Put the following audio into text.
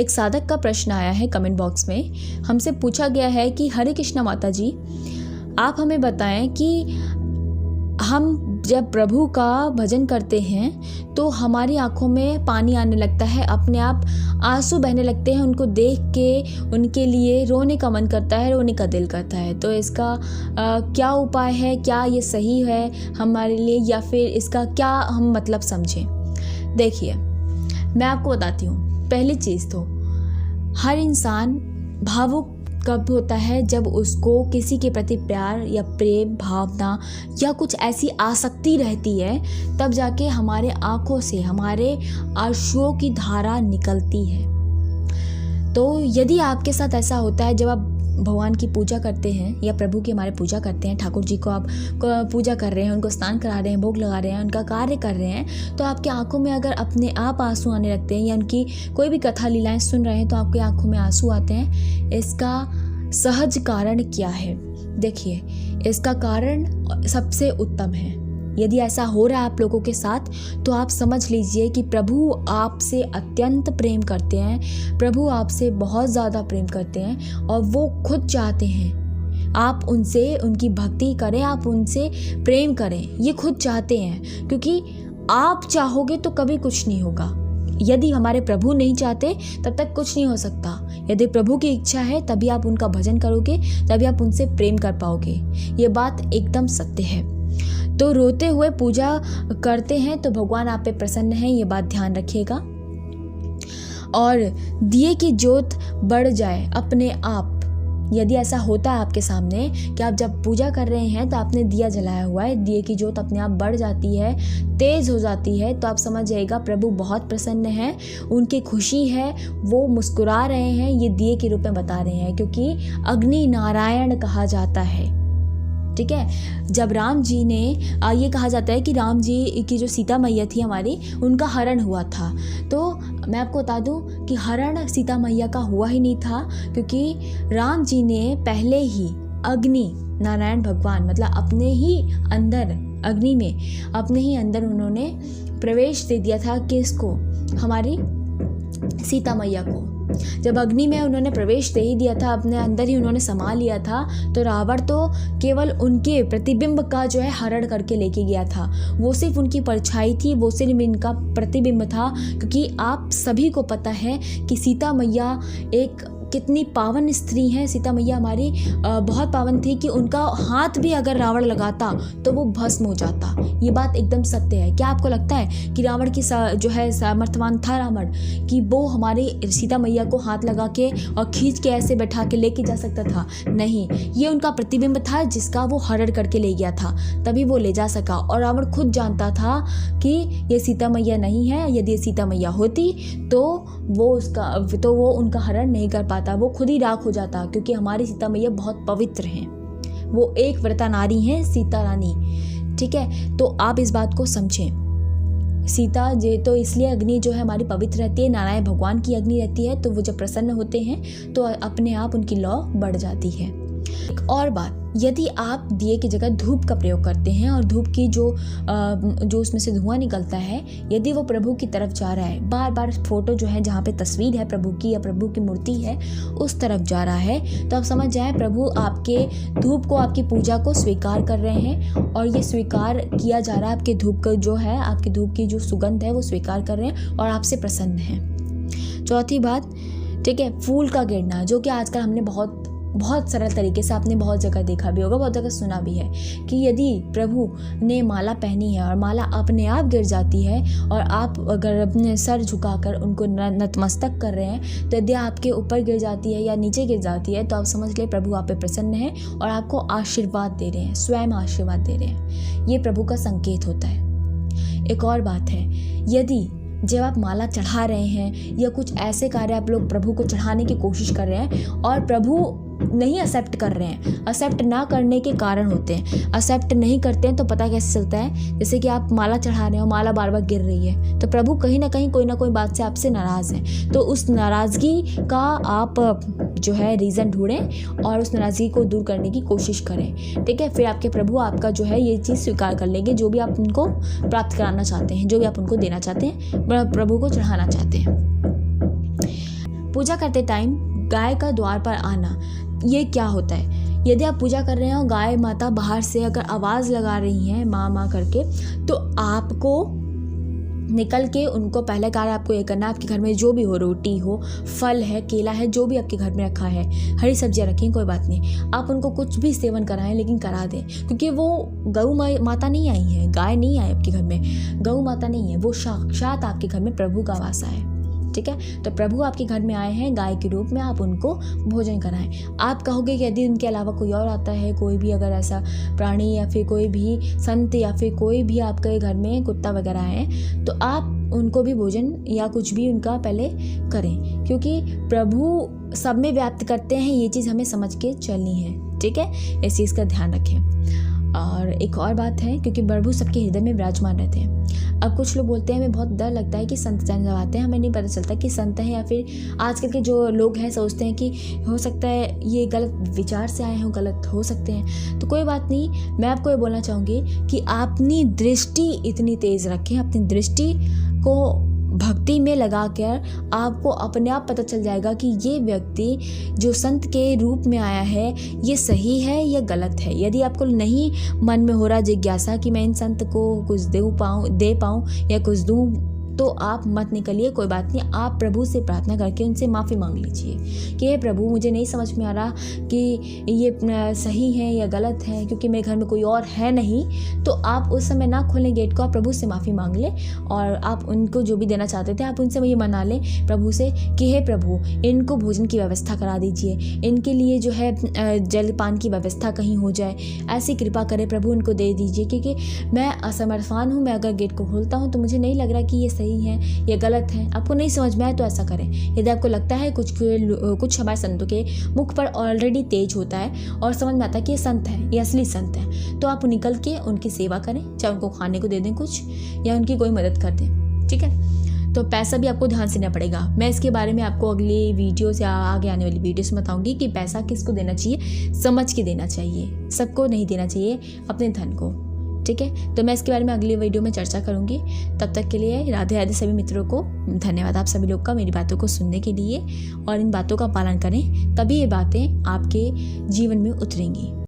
एक साधक का प्रश्न आया है कमेंट बॉक्स में। हमसे पूछा गया है कि हरे कृष्णा माता जी, आप हमें बताएं कि हम जब प्रभु का भजन करते हैं तो हमारी आंखों में पानी आने लगता है, अपने आप आंसू बहने लगते हैं, उनको देख के उनके लिए रोने का मन करता है, रोने का दिल करता है। तो इसका क्या उपाय है? क्या ये सही है हमारे लिए, या फिर इसका क्या हम मतलब समझें? देखिए, मैं आपको बताती हूँ। पहली चीज़ तो हर इंसान भावुक कब होता है? जब उसको किसी के प्रति प्यार या प्रेम भावना या कुछ ऐसी आसक्ति रहती है, तब जाके हमारे आँखों से हमारे आंसुओं की धारा निकलती है। तो यदि आपके साथ ऐसा होता है, जब आप भगवान की पूजा करते हैं या प्रभु की हमारे पूजा करते हैं, ठाकुर जी को आप पूजा कर रहे हैं, उनको स्नान करा रहे हैं, भोग लगा रहे हैं, उनका कार्य कर रहे हैं, तो आपकी आंखों में अगर अपने आप आंसू आने लगते हैं या उनकी कोई भी कथा लीलाएं सुन रहे हैं तो आपकी आंखों में आंसू आते हैं, इसका सहज कारण क्या है? देखिए, इसका कारण सबसे उत्तम है। यदि ऐसा हो रहा है आप लोगों के साथ, तो आप समझ लीजिए कि प्रभु आपसे अत्यंत प्रेम करते हैं, प्रभु आपसे बहुत ज़्यादा प्रेम करते हैं और वो खुद चाहते हैं आप उनसे उनकी भक्ति करें, आप उनसे प्रेम करें। ये खुद चाहते हैं, क्योंकि आप चाहोगे तो कभी कुछ नहीं होगा। यदि हमारे प्रभु नहीं चाहते तब तक कुछ नहीं हो सकता। यदि प्रभु की इच्छा है तभी आप उनका भजन करोगे, तभी आप उनसे प्रेम कर पाओगे। ये बात एकदम सत्य है। तो रोते हुए पूजा करते हैं तो भगवान आप पे प्रसन्न है, ये बात ध्यान रखिएगा। और दिए की ज्योत बढ़ जाए अपने आप। यदि ऐसा होता है आपके सामने कि आप जब पूजा कर रहे हैं तो आपने दिया जलाया हुआ है, दिए की ज्योत अपने आप बढ़ जाती है, तेज हो जाती है, तो आप समझ जाइएगा प्रभु बहुत प्रसन्न है, उनकी खुशी है, वो मुस्कुरा रहे हैं। ये दिए के रूप में बता रहे हैं, क्योंकि अग्नि नारायण कहा जाता है। ठीक है, जब राम जी ने ये कहा जाता है कि राम जी की जो सीता मैया थी हमारी, उनका हरण हुआ था। तो मैं आपको बता दूं कि हरण सीता मैया का हुआ ही नहीं था, क्योंकि राम जी ने पहले ही अग्नि नारायण भगवान मतलब अपने ही अंदर अग्नि में अपने ही अंदर उन्होंने प्रवेश दे दिया था। किसको? हमारी सीता मैया को। जब अग्नि में उन्होंने प्रवेश दे ही दिया था, अपने अंदर ही उन्होंने समा लिया था, तो रावण तो केवल उनके प्रतिबिंब का जो है हरण करके लेके गया था। वो सिर्फ उनकी परछाई थी, वो सिर्फ इनका प्रतिबिंब था। क्योंकि आप सभी को पता है कि सीता मैया एक कितनी पावन स्त्री हैं। सीता मैया हमारी बहुत पावन थी कि उनका हाथ भी अगर रावण लगाता तो वो भस्म हो जाता। ये बात एकदम सत्य है। क्या आपको लगता है कि रावण की जो है सामर्थ्यवान था रावण, कि वो हमारी सीता मैया को हाथ लगा के और खींच के ऐसे बैठा के लेके जा सकता था? नहीं, ये उनका प्रतिबिंब था जिसका वो हरण करके ले गया था, तभी वो ले जा सका। और रावण खुद जानता था कि ये सीता मैया नहीं है, यदि ये सीता मैया होती तो वो उनका हरण नहीं कर पाता, वो खुद ही राख हो जाता। क्योंकि हमारी सीता मैया बहुत पवित्र हैं, वो एक व्रता नारी हैं, सीता रानी। ठीक है, तो आप इस बात को समझें। सीता जी तो इसलिए अग्नि जो है हमारी पवित्र रहती है, नारायण भगवान की अग्नि रहती है, तो वो जब प्रसन्न होते हैं तो अपने आप उनकी लौ बढ़ जाती है। एक और बात, यदि आप दिए की जगह धूप का प्रयोग करते हैं और धूप की जो उसमें से धुआं निकलता है, यदि वो प्रभु की तरफ जा रहा है, बार बार फोटो जो है जहाँ पे तस्वीर है प्रभु की या प्रभु की मूर्ति है उस तरफ जा रहा है, तो आप समझ जाएं प्रभु आपके धूप को, आपकी पूजा को स्वीकार कर रहे हैं। और ये स्वीकार किया जा रहा है, आपके धूप का जो है, आपकी धूप की जो सुगंध है वो स्वीकार कर रहे हैं और आपसे प्रसन्न हैं। चौथी बात, ठीक है, फूल का गिरना, जो कि आजकल हमने बहुत सरल तरीके से आपने बहुत जगह देखा भी होगा, बहुत जगह सुना भी है कि यदि प्रभु ने माला पहनी है और माला अपने आप गिर जाती है और आप अगर अपने सर झुकाकर उनको नतमस्तक कर रहे हैं, तो यदि आपके ऊपर गिर जाती है या नीचे गिर जाती है, तो आप समझ लें प्रभु आप पे प्रसन्न हैं और आपको आशीर्वाद दे रहे हैं, स्वयं आशीर्वाद दे रहे हैं। ये प्रभु का संकेत होता है। एक और बात है, यदि जब आप माला चढ़ा रहे हैं या कुछ ऐसे कार्य आप लोग प्रभु को चढ़ाने की कोशिश कर रहे हैं और प्रभु नहीं एक्सेप्ट कर रहे हैं, एक्सेप्ट ना करने के कारण होते हैं। एक्सेप्ट नहीं करते हैं तो पता कैसे चलता है? जैसे कि आप माला चढ़ा रहे हो, माला बार बार गिर रही है, तो प्रभु कहीं ना कहीं कोई ना कोई बात से आपसे नाराज़ हैं। तो उस नाराज़गी का आप जो है रीज़न ढूंढें और उस नाराज़गी को दूर करने की कोशिश करें। ठीक है, फिर आपके प्रभु आपका जो है ये चीज़ स्वीकार कर लेंगे, जो भी आप उनको प्राप्त कराना चाहते हैं, जो भी आप उनको देना चाहते हैं, प्रभु को चढ़ाना चाहते हैं। पूजा करते टाइम गाय का द्वार पर आना, ये क्या होता है? यदि आप पूजा कर रहे हो, गाय माता बाहर से अगर आवाज़ लगा रही हैं माँ माँ करके, तो आपको निकल के उनको पहले कार्य आपको ये करना है, आपके घर में जो भी हो, रोटी हो, फल है, केला है, जो भी आपके घर में रखा है, हरी सब्जियाँ रखी हैं, कोई बात नहीं, आप उनको कुछ भी सेवन कराएं, लेकिन करा दें, क्योंकि वो गौ माता नहीं आई है, गाय नहीं आई आपके घर में, गौ माता नहीं है, वो साक्षात आपके घर में प्रभु का वासा है। ठीक है, तो प्रभु आपके घर में आए हैं गाय के रूप में, आप उनको भोजन कराएं। आप कहोगे कि यदि उनके अलावा कोई और आता है, कोई भी अगर ऐसा प्राणी या फिर कोई भी संत या फिर कोई भी आपके घर में कुत्ता वगैरह है, तो आप उनको भी भोजन या कुछ भी उनका पहले करें, क्योंकि प्रभु सब में व्याप्त करते हैं, ये चीज़ हमें समझ के चलनी है। ठीक है, इस चीज़ का ध्यान रखें। और एक और बात है, क्योंकि प्रभु सबके हृदय में विराजमान रहते हैं। अब कुछ लोग बोलते हैं हमें बहुत डर लगता है कि संत जब आते हैं, हमें नहीं पता चलता कि संत हैं, या फिर आजकल के जो लोग हैं सोचते हैं कि हो सकता है ये गलत विचार से आए हों, गलत हो सकते हैं। तो कोई बात नहीं, मैं आपको ये बोलना चाहूँगी कि अपनी दृष्टि इतनी तेज़ रखें, अपनी दृष्टि को भक्ति में लगाकर आपको अपने आप पता चल जाएगा कि ये व्यक्ति जो संत के रूप में आया है, ये सही है या गलत है। यदि आपको नहीं मन में हो रहा जिज्ञासा कि मैं इन संत को कुछ दे पाऊँ या कुछ दूँ, तो आप मत निकलिए, कोई बात नहीं। आप प्रभु से प्रार्थना करके उनसे माफ़ी मांग लीजिए कि हे प्रभु, मुझे नहीं समझ में आ रहा कि ये सही है या गलत है, क्योंकि मेरे घर में कोई और है नहीं। तो आप उस समय ना खोलें गेट को, आप प्रभु से माफ़ी मांग लें, और आप उनको जो भी देना चाहते थे, आप उनसे ये मना लें प्रभु से कि हे प्रभु, इनको भोजन की व्यवस्था करा दीजिए, इनके लिए जो है जलपान की व्यवस्था कहीं हो जाए, ऐसी कृपा करें प्रभु, उनको दे दीजिए, क्योंकि मैं असमर्थवान हूँ। मैं अगर गेट को खोलता हूँ तो मुझे नहीं लग रहा कि ये सही है या गलत है। आपको नहीं समझ में आए तो ऐसा करें। यदि आपको लगता है कुछ हमारे संतों के मुख पर ऑलरेडी तेज होता है और समझ में आता है कि ये संत है, ये असली संत है, तो आप निकल के उनकी सेवा करें, चाहे उनको खाने को दे दें कुछ, या उनकी कोई मदद कर दें। ठीक है, तो पैसा भी आपको ध्यान से देना पड़ेगा। मैं इसके बारे में आपको अगली वीडियो से आगे आने वाली वीडियो से बताऊंगी कि पैसा किसको देना चाहिए, समझ के देना चाहिए, सबको नहीं देना चाहिए, अपने धन को। ठीक है, तो मैं इसके बारे में अगली वीडियो में चर्चा करूंगी। तब तक के लिए राधे राधे सभी मित्रों को। धन्यवाद आप सभी लोग का मेरी बातों को सुनने के लिए, और इन बातों का पालन करें, तभी ये बातें आपके जीवन में उतरेंगी।